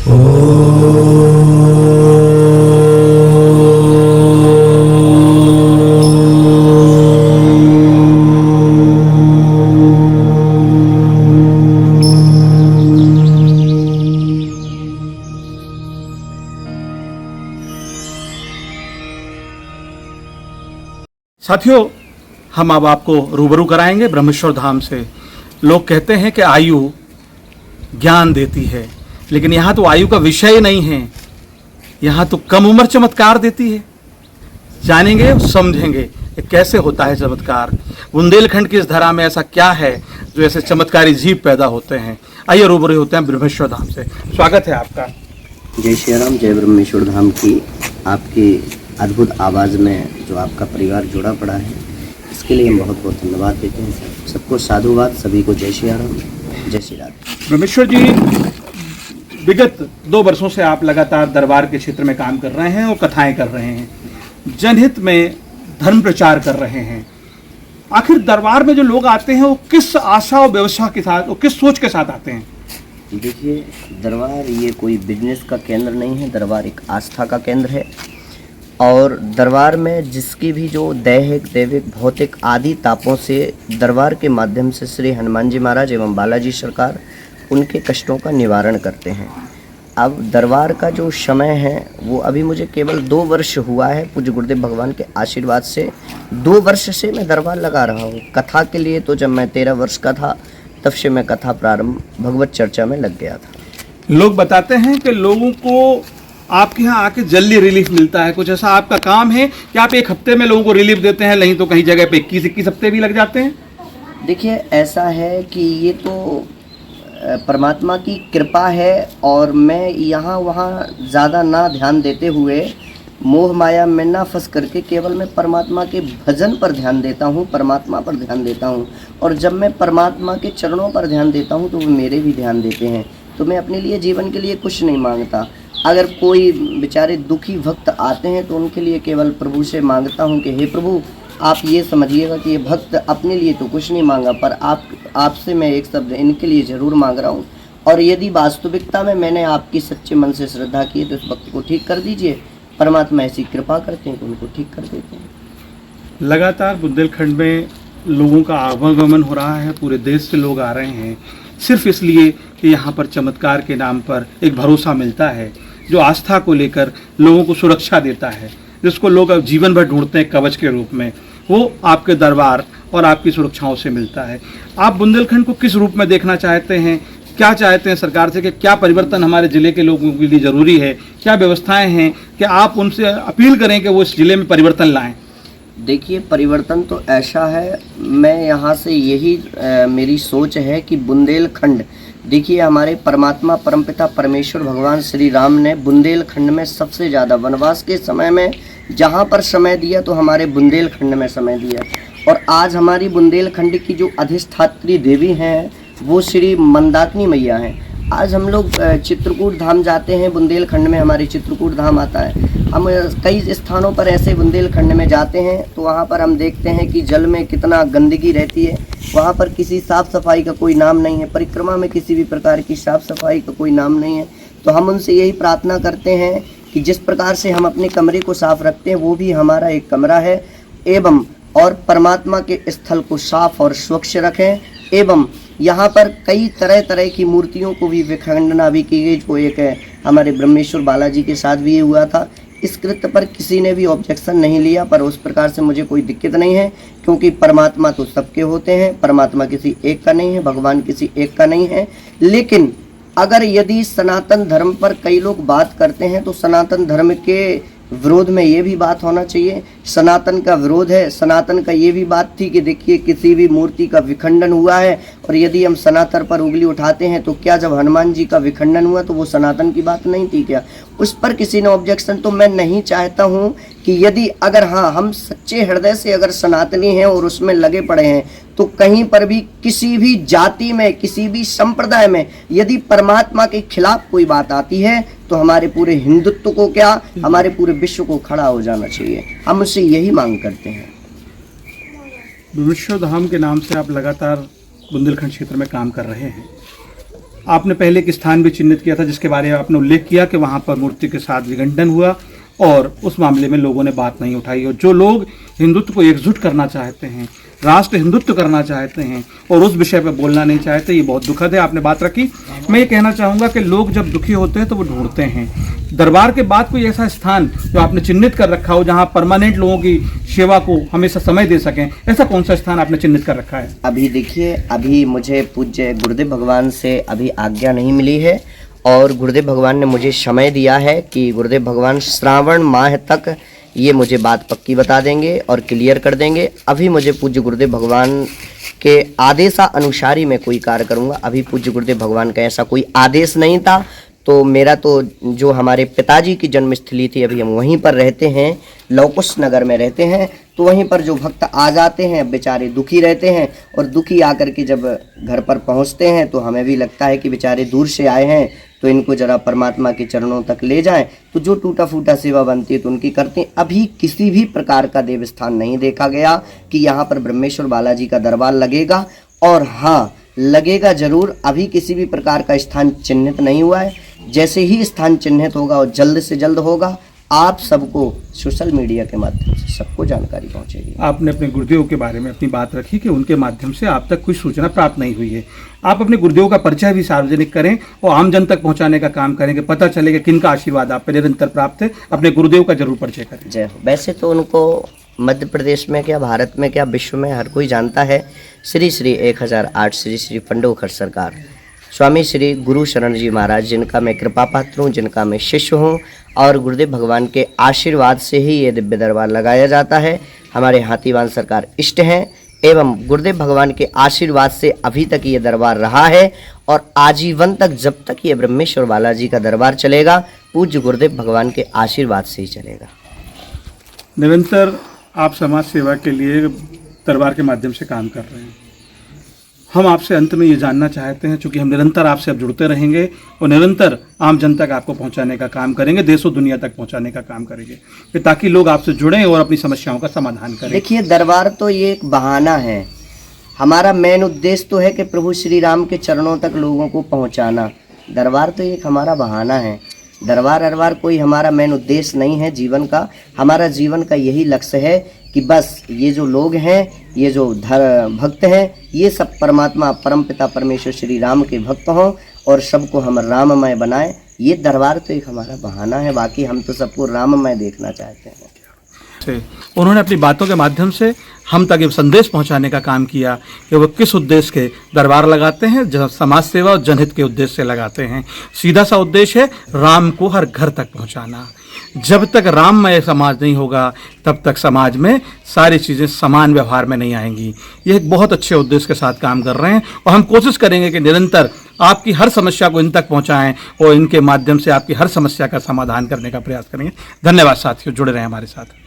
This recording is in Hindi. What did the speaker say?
साथियों, हम अब आपको रूबरू कराएंगे ब्रह्मेश्वर धाम से। लोग कहते हैं कि आयु ज्ञान देती है, लेकिन यहाँ तो आयु का विषय नहीं है, यहाँ तो कम उम्र चमत्कार देती है। जानेंगे, समझेंगे कि कैसे होता है चमत्कार। बुंदेलखंड की इस धरा में ऐसा क्या है जो ऐसे चमत्कारी जीव पैदा होते हैं। आइए रूबरू होते हैं ब्रह्मेश्वर धाम से। स्वागत है आपका। जय श्री राम, जय ब्रह्मेश्वर धाम की। आपकी अद्भुत आवाज़ में जो आपका परिवार जुड़ा पड़ा है, इसके लिए हम बहुत बहुत धन्यवाद देते हैं सर। सबको साधुवाद, सभी को जय श्री राम, जय श्री राधे। ब्रह्मेश्वर जी, विगत 2 वर्षों से आप लगातार दरबार के क्षेत्र में काम कर रहे हैं और कथाएं कर रहे हैं, जनहित में धर्म प्रचार कर रहे हैं। आखिर दरबार में जो लोग आते हैं वो किस आशा और व्यवस्था के साथ, वो किस सोच के साथ आते हैं? देखिए, दरबार ये कोई बिजनेस का केंद्र नहीं है, दरबार एक आस्था का केंद्र है। और दरबार में जिसकी भी जो दैहिक, दैविक, भौतिक आदि तापों से दरबार के माध्यम से श्री हनुमान जी महाराज एवं बालाजी सरकार उनके कष्टों का निवारण करते हैं। अब दरबार का जो समय है वो अभी मुझे केवल 2 वर्ष हुआ है। पूज्य गुरुदेव भगवान के आशीर्वाद से 2 वर्ष से मैं दरबार लगा रहा हूँ। कथा के लिए तो जब मैं 13 वर्ष का था तब से मैं कथा प्रारंभ भगवत चर्चा में लग गया था। लोग बताते हैं कि लोगों को आपके यहाँ आके जल्दी रिलीफ मिलता है। कुछ ऐसा आपका काम है कि आप 1 हफ्ते में लोगों को रिलीफ देते हैं, नहीं तो कहीं जगह पे 21 हफ्ते भी लग जाते हैं? देखिए, ऐसा है कि ये तो परमात्मा की कृपा है, और मैं यहाँ वहाँ ज़्यादा ना ध्यान देते हुए, मोह माया में ना फंस करके केवल मैं परमात्मा के भजन पर ध्यान देता हूँ, परमात्मा पर ध्यान देता हूँ। और जब मैं परमात्मा के चरणों पर ध्यान देता हूँ तो वो मेरे भी ध्यान देते हैं। तो मैं अपने लिए जीवन के लिए कुछ नहीं मांगता। अगर कोई बेचारे दुखी भक्त आते हैं तो उनके लिए केवल प्रभु से मांगता हूँ कि हे प्रभु, आप ये समझिएगा कि ये भक्त अपने लिए तो कुछ नहीं मांगा, पर आपसे मैं एक शब्द इनके लिए ज़रूर मांग रहा हूँ। और यदि वास्तविकता में मैंने आपकी सच्चे मन से श्रद्धा की है तो इस भक्त को ठीक कर दीजिए। परमात्मा ऐसी कृपा करते हैं कि उनको ठीक कर देते हैं। लगातार बुंदेलखंड में लोगों का आवागमन हो रहा है, पूरे देश से लोग आ रहे हैं सिर्फ इसलिए कि यहाँ पर चमत्कार के नाम पर एक भरोसा मिलता है जो आस्था को लेकर लोगों को सुरक्षा देता है, जिसको लोग अब जीवन भर ढूंढते हैं कवच के रूप में। वो आपके दरबार और आपकी सुरक्षाओं से मिलता है। आप बुंदेलखंड को किस रूप में देखना चाहते हैं? क्या चाहते हैं सरकार से कि क्या परिवर्तन हमारे ज़िले के लोगों के लिए ज़रूरी है? क्या व्यवस्थाएं हैं कि आप उनसे अपील करें कि वो इस ज़िले में परिवर्तन लाएं? देखिए, परिवर्तन तो ऐसा है, मैं यहाँ से यही मेरी सोच है कि बुंदेलखंड, देखिए हमारे परमात्मा परमपिता परमेश्वर भगवान श्री राम ने बुंदेलखंड में सबसे ज़्यादा वनवास के समय में जहाँ पर समय दिया तो हमारे बुंदेलखंड में समय दिया। और आज हमारी बुंदेलखंड की जो अधिष्ठात्री देवी हैं वो श्री मंदाकिनी मैया हैं। आज हम लोग चित्रकूट धाम जाते हैं, बुंदेलखंड में हमारे चित्रकूट धाम आता है। हम कई स्थानों पर ऐसे बुंदेलखंड में जाते हैं तो वहाँ पर हम देखते हैं कि जल में कितना गंदगी रहती है, वहाँ पर किसी साफ़ सफाई का कोई नाम नहीं है, परिक्रमा में किसी भी प्रकार की साफ़ सफाई का कोई नाम नहीं है। तो हम उनसे यही प्रार्थना करते हैं कि जिस प्रकार से हम अपने कमरे को साफ रखते हैं वो भी हमारा एक कमरा है, एवं और परमात्मा के स्थल को साफ और स्वच्छ रखें। एवं यहाँ पर कई तरह तरह की मूर्तियों को भी विखंडना भी की गई, जो एक है हमारे ब्रह्मेश्वर बालाजी के साथ भी ये हुआ था। इस कृत्य पर किसी ने भी ऑब्जेक्शन नहीं लिया, पर उस प्रकार से मुझे कोई दिक्कत नहीं है, क्योंकि परमात्मा तो सबके होते हैं, परमात्मा किसी एक का नहीं है, भगवान किसी एक का नहीं है। लेकिन अगर यदि सनातन धर्म पर कई लोग बात करते हैं तो सनातन धर्म के विरोध में ये भी बात होना चाहिए। सनातन का विरोध है, सनातन का ये भी बात थी कि देखिए किसी भी मूर्ति का विखंडन हुआ है, और यदि हम सनातन पर उंगली उठाते हैं तो क्या जब हनुमान जी का विखंडन हुआ तो वो सनातन की बात नहीं थी क्या? उस पर किसी ने ऑब्जेक्शन, तो मैं नहीं चाहता हूँ कि यदि अगर हाँ हम सच्चे हृदय से अगर सनातनी हैं और उसमें लगे पड़े हैं तो कहीं पर भी किसी भी जाति में, किसी भी संप्रदाय में यदि परमात्मा के खिलाफ कोई बात आती है तो हमारे पूरे हिंदुत्व को क्या, हमारे पूरे विश्व को खड़ा हो जाना चाहिए। हम उससे यही मांग करते हैं। ब्रह्मेश्वर धाम के नाम से आप लगातार बुंदेलखंड क्षेत्र में काम कर रहे हैं। आपने पहले एक स्थान भी चिन्हित किया था जिसके बारे में आपने उल्लेख किया कि वहाँ पर मूर्ति के साथ विघटन हुआ और उस मामले में लोगों ने बात नहीं उठाई। और जो लोग हिंदुत्व को एकजुट करना चाहते हैं, राष्ट्र हिंदुत्व करना चाहते हैं और उस विषय पर बोलना नहीं चाहते, ये बहुत दुखद है। आपने बात रखी। मैं ये कहना चाहूँगा कि लोग जब दुखी होते हैं तो वो ढूंढते हैं। दरबार के बाद कोई ऐसा स्थान जो आपने चिन्हित कर रखा हो जहाँ परमानेंट लोगों की सेवा को हमेशा समय दे सकें, ऐसा कौन सा स्थान आपने चिन्हित कर रखा है? अभी देखिए, अभी मुझे पूज्य गुरुदेव भगवान से अभी आज्ञा नहीं मिली है और गुरुदेव भगवान ने मुझे समय दिया है कि गुरुदेव भगवान श्रावण माह तक ये मुझे बात पक्की बता देंगे और क्लियर कर देंगे। अभी मुझे पूज्य गुरुदेव भगवान के आदेशानुसार ही मैं कोई कार्य करूँगा। अभी पूज्य गुरुदेव भगवान का ऐसा कोई आदेश नहीं था। तो मेरा तो जो हमारे पिताजी की जन्मस्थली थी, अभी हम वहीं पर रहते हैं, लवकुश नगर में रहते हैं। तो वहीं पर जो भक्त आ जाते हैं बेचारे दुखी रहते हैं और दुखी आकर के जब घर पर पहुंचते हैं तो हमें भी लगता है कि बेचारे दूर से आए हैं तो इनको जरा परमात्मा के चरणों तक ले जाएं। तो जो टूटा फूटा सेवा बनती है तो उनकी करते हैं। अभी किसी भी प्रकार का देवस्थान नहीं देखा गया कि यहाँ पर ब्रह्मेश्वर बालाजी का दरबार लगेगा। और हाँ, लगेगा जरूर। अभी किसी भी प्रकार का स्थान चिन्हित नहीं हुआ है। जैसे ही स्थान चिन्हित होगा और जल्द से जल्द होगा, आप सबको सोशल मीडिया के माध्यम से सबको जानकारी पहुंचेगी। आपने अपने गुरुदेव के बारे में अपनी बात रखी कि उनके माध्यम से आप तक कोई सूचना प्राप्त नहीं हुई है। आप अपने गुरुदेव का परिचय भी सार्वजनिक करें और आम जन तक पहुंचाने का काम करेंगे, पता चलेगा किनका आशीर्वाद आप पर निरंतर प्राप्त है। अपने गुरुदेव का जरूर परिचय करें। जय हो। वैसे तो उनको मध्य प्रदेश में क्या, भारत में क्या, विश्व में हर कोई जानता है। श्री श्री 1008 श्री श्री फंडोखर सरकार स्वामी श्री गुरु शरण जी महाराज, जिनका मैं कृपा पात्र हूँ, जिनका मैं शिष्य हूँ और गुरुदेव भगवान के आशीर्वाद से ही ये दिव्य दरबार लगाया जाता है। हमारे हाथीवान सरकार इष्ट हैं एवं गुरुदेव भगवान के आशीर्वाद से अभी तक ये दरबार रहा है और आजीवन तक, जब तक ये ब्रह्मेश्वर बालाजी का दरबार चलेगा, पूज्य गुरुदेव भगवान के आशीर्वाद से ही चलेगा। निरंतर आप समाज सेवा के लिए दरबार के माध्यम से काम कर रहे हैं। हम आपसे अंत में ये जानना चाहते हैं, चूंकि हम निरंतर आपसे अब जुड़ते रहेंगे और निरंतर आम जनता तक आपको पहुंचाने का काम करेंगे, देशों दुनिया तक पहुंचाने का काम करेंगे, कि ताकि लोग आपसे जुड़ें और अपनी समस्याओं का समाधान करें। देखिए, दरबार तो ये एक बहाना है। हमारा मेन उद्देश्य तो है कि प्रभु श्री राम के चरणों तक लोगों को पहुंचाना। दरबार तो एक हमारा बहाना है। दरबार कोई हमारा मेन उद्देश्य नहीं है जीवन का। हमारा जीवन का यही लक्ष्य है कि बस ये जो लोग हैं, ये जो भक्त हैं, ये सब परमात्मा परमपिता परमेश्वर श्री राम के भक्त हों और सबको हम राममय बनाएं। ये दरबार तो एक हमारा बहाना है, बाकी हम तो सबको राममय देखना चाहते हैं। उन्होंने अपनी बातों के माध्यम से हम तक ये संदेश पहुंचाने का काम किया कि वो किस उद्देश्य के दरबार लगाते हैं, समाज सेवा और जनहित के उद्देश्य से लगाते हैं। सीधा सा उद्देश्य है राम को हर घर तक पहुंचाना। जब तक राममय समाज नहीं होगा तब तक समाज में सारी चीज़ें समान व्यवहार में नहीं आएंगी। ये एक बहुत अच्छे उद्देश्य के साथ काम कर रहे हैं और हम कोशिश करेंगे कि निरंतर आपकी हर समस्या को इन तक पहुंचाएं और इनके माध्यम से आपकी हर समस्या का समाधान करने का प्रयास करेंगे। धन्यवाद साथियों, जुड़े रहें हमारे साथ।